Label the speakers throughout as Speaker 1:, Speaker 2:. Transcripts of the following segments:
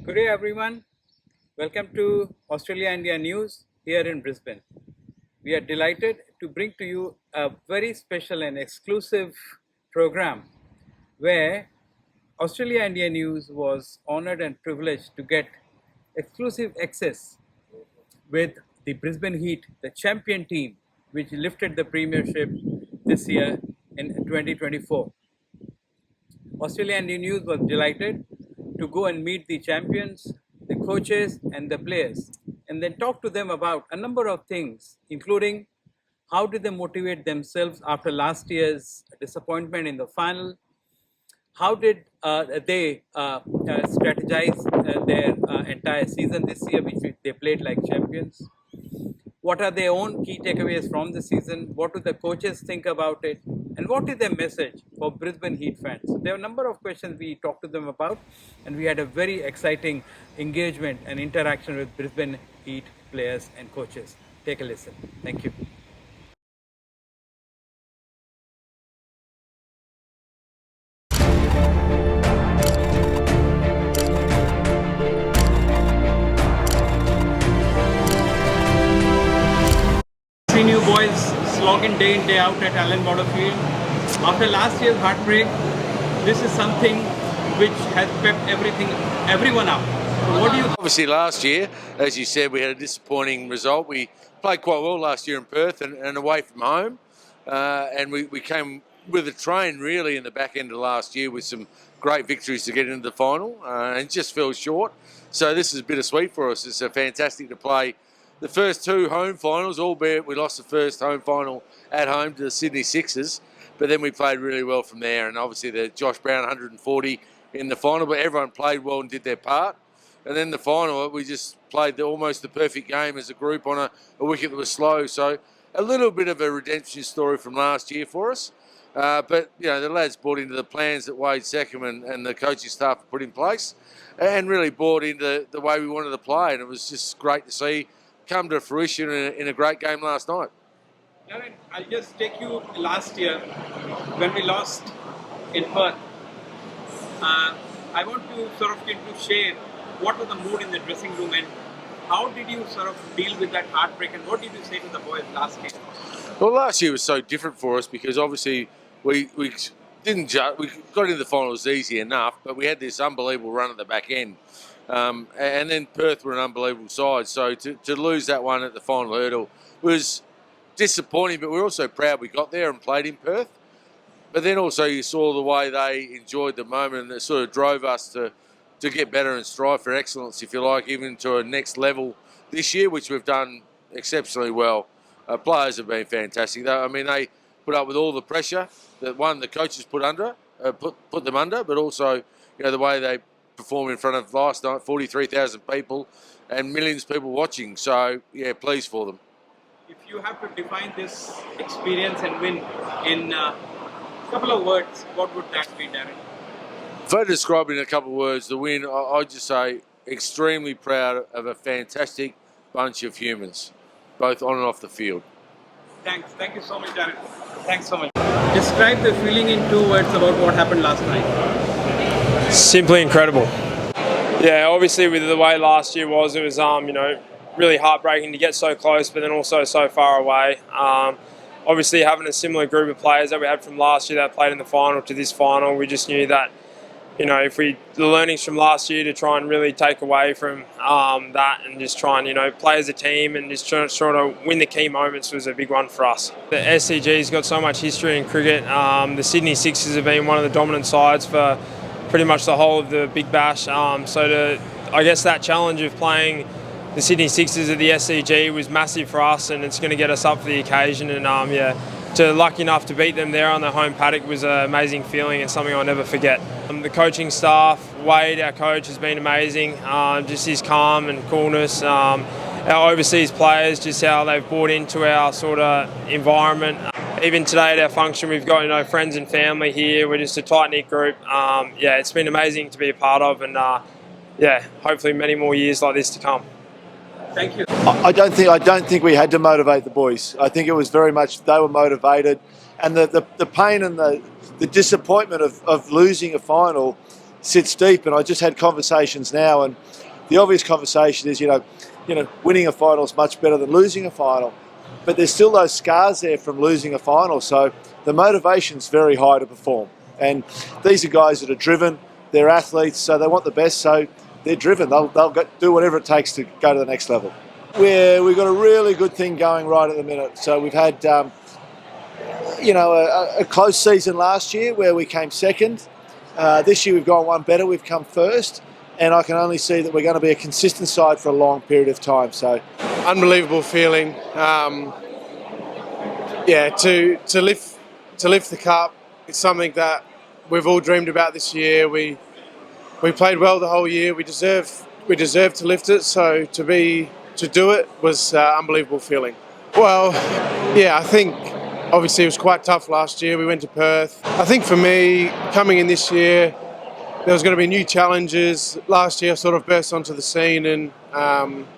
Speaker 1: Good day, everyone. Welcome to Australia-India News here in Brisbane. We are delighted to bring to you a very special and exclusive program where Australia-India News was honored and privileged to get exclusive access with the Brisbane Heat, the champion team, which lifted the premiership this year in 2024. Australia India News was delighted to go and meet the champions, the coaches, and the players, and then talk to them about a number of things, including how did they motivate themselves after last year's disappointment in the final, how did they strategize their entire season this year, which they played like champions? What are their own key takeaways from the season? What do the coaches think about it? And what is their message for Brisbane Heat fans? So there are a number of questions we talked to them about, and we had a very exciting engagement and interaction with Brisbane Heat players and coaches. Take a listen. Thank you. Seen you boys slogging day in, day out at Allen Border Field. After last year's heartbreak, this is something which has pepped everyone up. So what do you?
Speaker 2: Obviously, last year, as you said, we had a disappointing result. We played quite well last year in Perth and away from home, and we came with a train really in the back end of last year with some great victories to get into the final, and just fell short. So this is bittersweet for us. It's fantastic to play the first two home finals, albeit we lost the first home final at home to the Sydney Sixers, but then we played really well from there. And obviously the Josh Brown 140 in the final, but everyone played well and did their part. And then the final, we just played almost the perfect game as a group on a wicket that was slow. So a little bit of a redemption story from last year for us. But, you know, the lads bought into the plans that Wade Seckham and the coaching staff put in place and really bought into the way we wanted to play. And it was just great to see come to fruition in a great game last night.
Speaker 1: Darren, I'll just take you last year when we lost in Perth. I want to sort of get to share what was the mood in the dressing room and how did you sort of deal with that heartbreak and what did you say to the boys last year?
Speaker 2: Well, last year was so different for us because obviously we didn't we got into the finals easy enough, but we had this unbelievable run at the back end. And then Perth were an unbelievable side. So to lose that one at the final hurdle was disappointing, but we're also proud we got there and played in Perth. But then also you saw the way they enjoyed the moment and it sort of drove us to get better and strive for excellence, if you like, even to a next level this year, which we've done exceptionally well. Players have been fantastic. I mean, they put up with all the pressure that the coaches put them under, but also, you know, the way they performed in front of last night, 43,000 people and millions of people watching. So, yeah, pleased for them.
Speaker 1: If you have to define this experience and win in a couple of words, what would that be, Darren?
Speaker 2: If I describe it in a couple of words, the win, I'd just say extremely proud of a fantastic bunch of humans, both on and off the field.
Speaker 1: Thanks. Thank you so much, Darren. Thanks so much. Describe the feeling in 2 words about what happened last night.
Speaker 3: Simply incredible. Yeah, obviously with the way last year was, it was really heartbreaking to get so close, but then also so far away. Obviously having a similar group of players that we had from last year that played in the final to this final, we just knew that, you know, the learnings from last year to try and really take away from that and just try and, you know, play as a team and just try to win the key moments was a big one for us. The SCG's got so much history in cricket. The Sydney Sixers have been one of the dominant sides for pretty much the whole of the Big Bash. I guess that challenge of playing the Sydney Sixers at the SCG was massive for us, and it's going to get us up for the occasion. And to lucky enough to beat them there on the home paddock was an amazing feeling and something I'll never forget. The coaching staff, Wade, our coach, has been amazing. Just his calm and coolness. Our overseas players, just how they've bought into our sort of environment. Even today at our function, we've got, you know, friends and family here. We're just a tight-knit group. It's been amazing to be a part of, and hopefully many more years like this to come.
Speaker 1: Thank you.
Speaker 4: I don't think we had to motivate the boys. I think it was very much they were motivated, and the pain and the disappointment of losing a final sits deep. And I just had conversations now, and the obvious conversation is, winning a final is much better than losing a final. But there's still those scars there from losing a final. So the motivation's very high to perform. And these are guys that are driven. They're athletes, so they want the best. So they're driven. They'll do whatever it takes to go to the next level. We've got a really good thing going right at the minute. So we've had, a close season last year where we came second. This year we've gone one better. We've come first. And I can only see that we're going to be a consistent side for a long period of time. So,
Speaker 5: unbelievable feeling. To lift the cup is something that we've all dreamed about this year. We played well the whole year. We deserve to lift it. So to do it was unbelievable feeling. Well, yeah, I think obviously it was quite tough last year. We went to Perth. I think for me, coming in this year, there was going to be new challenges. Last year I sort of burst onto the scene and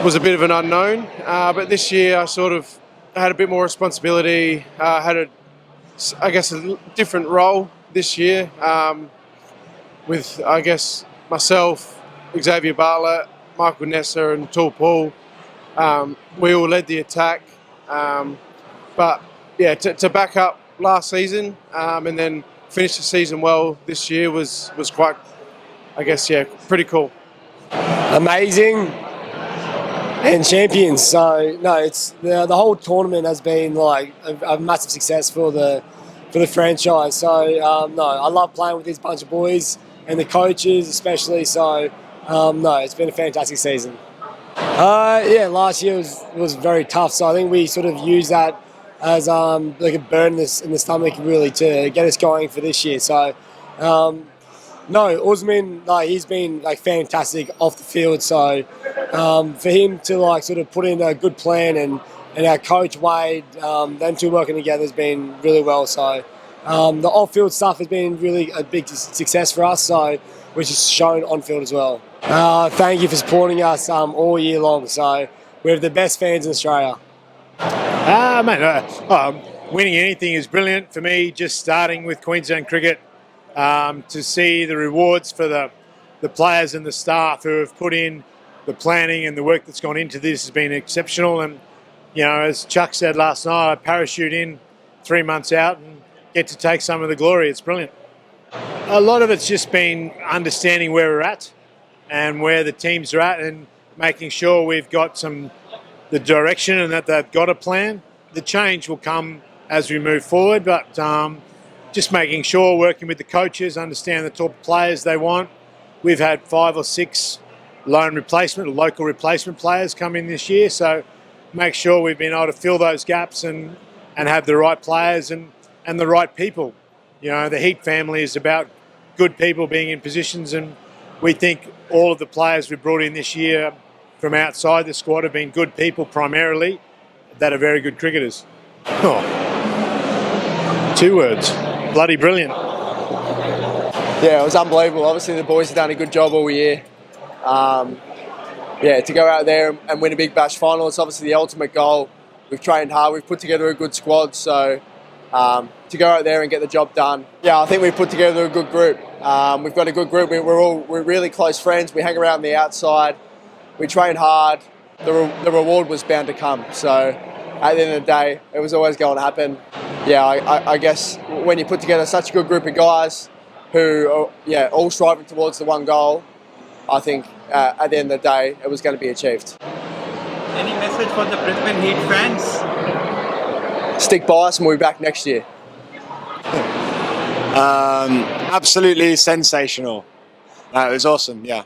Speaker 5: was a bit of an unknown. But this year I sort of had a bit more responsibility. Had a different role this year with, myself, Xavier Bartlett, Michael Nessa and Tall Paul. We all led the attack. But yeah, to back up last season and then finish the season well this year was quite, pretty cool.
Speaker 6: Amazing and champions. So no, it's the whole tournament has been like a massive success for the franchise. So I love playing with this bunch of boys and the coaches especially. So it's been a fantastic season. Last year was very tough. So I think we sort of used that as like a burn in the stomach really to get us going for this year. So Usman, he's been fantastic off the field. So for him to sort of put in a good plan and our coach Wade, them two working together has been really well. So the off-field stuff has been really a big success for us. So which is shown on field as well. Thank you for supporting us all year long. So we have the best fans in Australia.
Speaker 7: Winning anything is brilliant for me. Just starting with Queensland cricket. To see the rewards for the players and the staff who have put in the planning and the work that's gone into this has been exceptional. And, as Chuck said last night, I parachute in 3 months out and get to take some of the glory. It's brilliant. A lot of it's just been understanding where we're at and where the teams are at and making sure we've got the direction and that they've got a plan. The change will come as we move forward, but just making sure, working with the coaches, understand the type of players they want. We've had 5 or 6 local replacement players come in this year, so make sure we've been able to fill those gaps and have the right players and the right people. The Heat family is about good people being in positions, and we think all of the players we brought in this year from outside the squad have been good people primarily that are very good cricketers. 2 words. Bloody brilliant.
Speaker 8: Yeah, it was unbelievable. Obviously, the boys have done a good job all year. To go out there and win a Big Bash final, it's obviously the ultimate goal. We've trained hard. We've put together a good squad. So to go out there and get the job done, I think we've put together a good group. We've got a good group. We're really close friends. We hang around the outside. We train hard. The reward was bound to come. So at the end of the day, it was always going to happen. I guess when you put together such a good group of guys who are all striving towards the one goal, I think at the end of the day, it was going to be achieved.
Speaker 1: Any message for the Brisbane Heat fans?
Speaker 8: Stick by us and we'll be back next year.
Speaker 7: Absolutely sensational. It was awesome, yeah.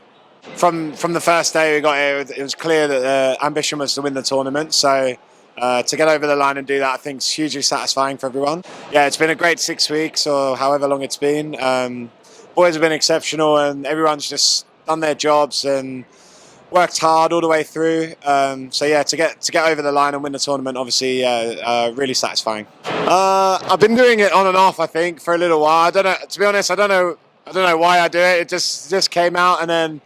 Speaker 7: From the first day we got here, it was clear that the ambition was to win the tournament. So to get over the line and do that, I think is hugely satisfying for everyone. Yeah, it's been a great 6 weeks or however long it's been. Boys have been exceptional and everyone's just done their jobs and worked hard all the way through. To get over the line and win the tournament, obviously, really satisfying. I've been doing it on and off, I think, for a little while. I don't know. To be honest, I don't know why I do it. It just came out and then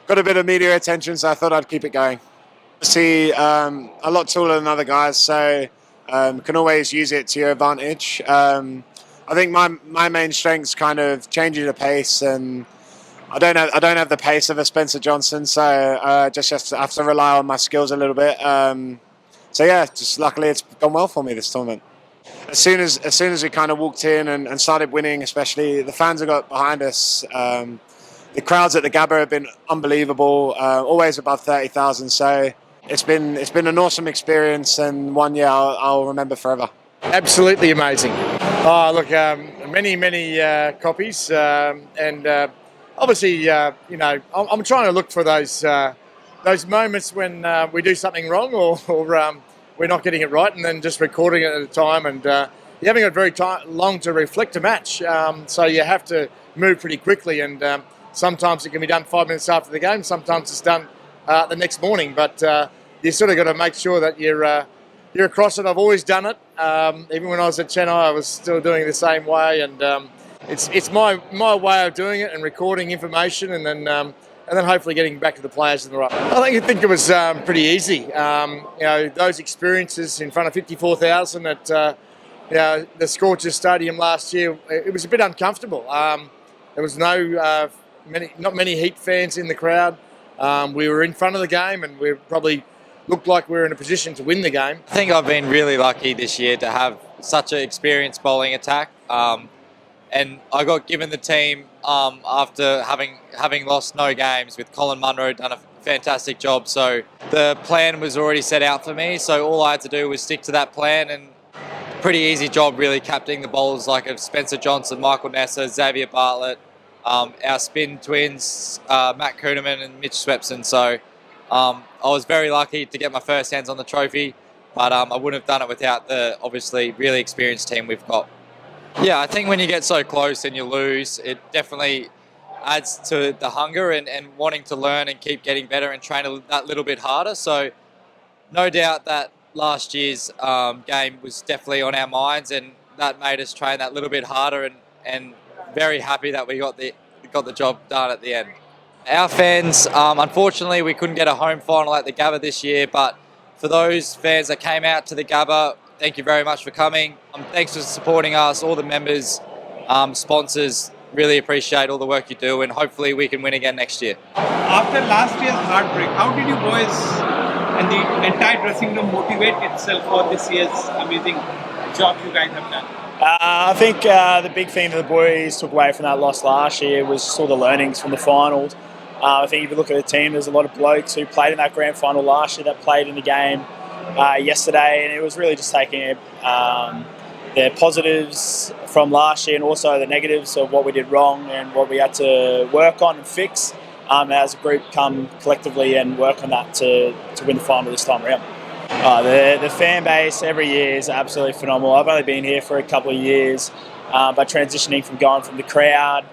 Speaker 7: got a bit of media attention, so I thought I'd keep it going. See, a lot taller than other guys, so can always use it to your advantage. I think my main strength's kind of changing the pace, and
Speaker 6: I don't have the pace of a Spencer Johnson, so just have to rely on my skills a little bit. So yeah, just luckily it's gone well for me this tournament. As soon as we kind of walked in and started winning, especially the fans have got behind us. The crowds at the Gabba have been unbelievable, always above 30,000. So it's been an awesome experience and one year I'll remember forever.
Speaker 9: Absolutely amazing. Oh, look, many copies, and obviously, I'm trying to look for those moments when we do something wrong or we're not getting it right, and then just recording it at a time. And you haven't got very long to reflect a match, so you have to move pretty quickly. And sometimes it can be done 5 minutes after the game. Sometimes it's done the next morning. But you sort of got to make sure that you're across it. I've always done it. Even when I was at Chennai, I was still doing it the same way, and it's my way of doing it and recording information, and then hopefully getting back to the players in the right. I think it was pretty easy. Those experiences in front of 54,000 at the Scorchers Stadium last year, it was a bit uncomfortable. There was not many Heat fans in the crowd. We were in front of the game, and we probably looked like we were in a position to win the game.
Speaker 10: I think I've been really lucky this year to have such an experienced bowling attack, and I got given the team after having lost no games, with Colin Munro done a fantastic job. So the plan was already set out for me, so all I had to do was stick to that plan, and pretty easy job really captaining the bowlers like of Spencer Johnson, Michael Nessa, Xavier Bartlett, our spin twins, Matt Kuhneman and Mitch Swepson. So I was very lucky to get my first hands on the trophy, but I wouldn't have done it without the obviously really experienced team we've got. Yeah, I think when you get so close and you lose, it definitely adds to the hunger and wanting to learn and keep getting better and train that little bit harder. So no doubt that last year's game was definitely on our minds, and that made us train that little bit harder, and very happy that we got the job done at the end. Our fans, unfortunately, we couldn't get a home final at the Gabba this year, but for those fans that came out to the Gabba, thank you very much for coming. Thanks for supporting us, all the members, sponsors. Really appreciate all the work you do, and hopefully we can win again next year.
Speaker 11: After last year's heartbreak, how did you boys and the entire dressing room motivate itself for this year's amazing job you guys have done?
Speaker 12: I think the big thing that the boys took away from that loss last year was just all the learnings from the finals. I think if you look at the team, there's a lot of blokes who played in that grand final last year that played in the game yesterday, and it was really just taking the positives from last year and also the negatives of what we did wrong and what we had to work on and fix as a group, come collectively and work on that to win the final this time around. The fan base every year is absolutely phenomenal. I've only been here for a couple of years, but transitioning from going from the crowd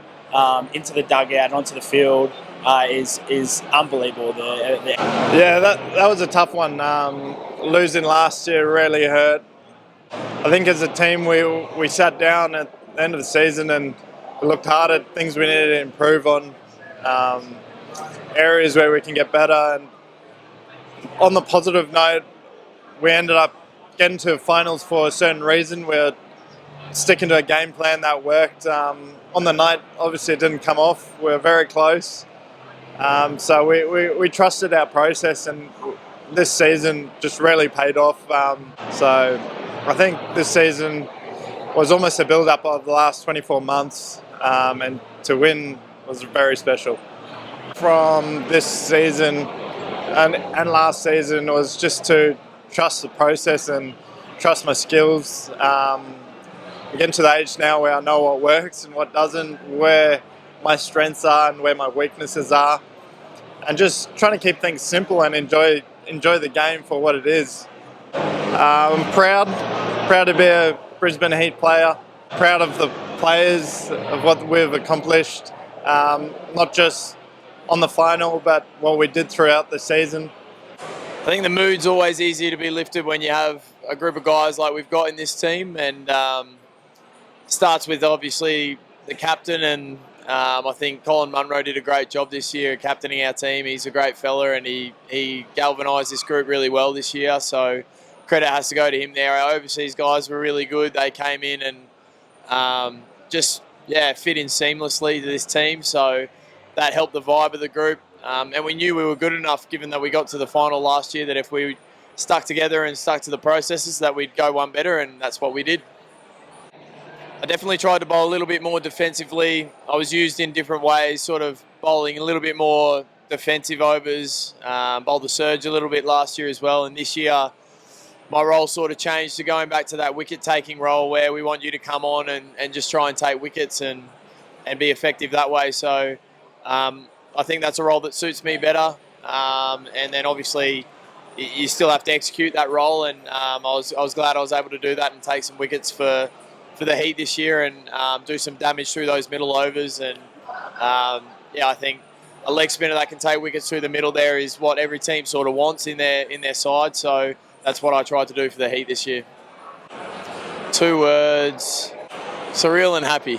Speaker 12: into the dugout and onto the field is unbelievable.
Speaker 5: Yeah, that was a tough one. Losing last year really hurt. I think as a team we sat down at the end of the season and looked hard at things we needed to improve on, areas where we can get better. And on the positive note, we ended up getting to finals for a certain reason. We're sticking to a game plan that worked. On the night, obviously it didn't come off. We were very close. So we trusted our process, and this season just really paid off. So I think this season was almost a build-up of the last 24 months, and to win was very special. From this season and last season was just to trust the process and trust my skills. I'm getting to the age now where I know what works and what doesn't, where my strengths are and where my weaknesses are, and just trying to keep things simple and enjoy the game for what it is. I'm proud to be a Brisbane Heat player, proud of the players, of what we've accomplished, not just on the final, but what we did throughout the season.
Speaker 13: I think the mood's always easier to be lifted when you have a group of guys like we've got in this team, and starts with obviously the captain, and I think Colin Munro did a great job this year captaining our team. He's a great fella, and he galvanised this group really well this year, so credit has to go to him there. Our overseas guys were really good. They came in and just fit in seamlessly to this team, so that helped the vibe of the group. And we knew we were good enough, given that we got to the final last year, that if we stuck together and stuck to the processes, that we'd go one better, and that's what we did. I definitely tried to bowl a little bit more defensively. I was used in different ways, sort of bowling a little bit more defensive overs, bowled the surge a little bit last year as well, and this year my role sort of changed to going back to that wicket-taking role where we want you to come on and just try and take wickets and be effective that way. So I think that's a role that suits me better. And then obviously you still have to execute that role, and I was glad I was able to do that and take some wickets for the Heat this year and do some damage through those middle overs. And yeah, I think a leg spinner that can take wickets through the middle there is what every team sort of wants in their side. So that's what I tried to do for the Heat this year. 2 words: surreal and happy.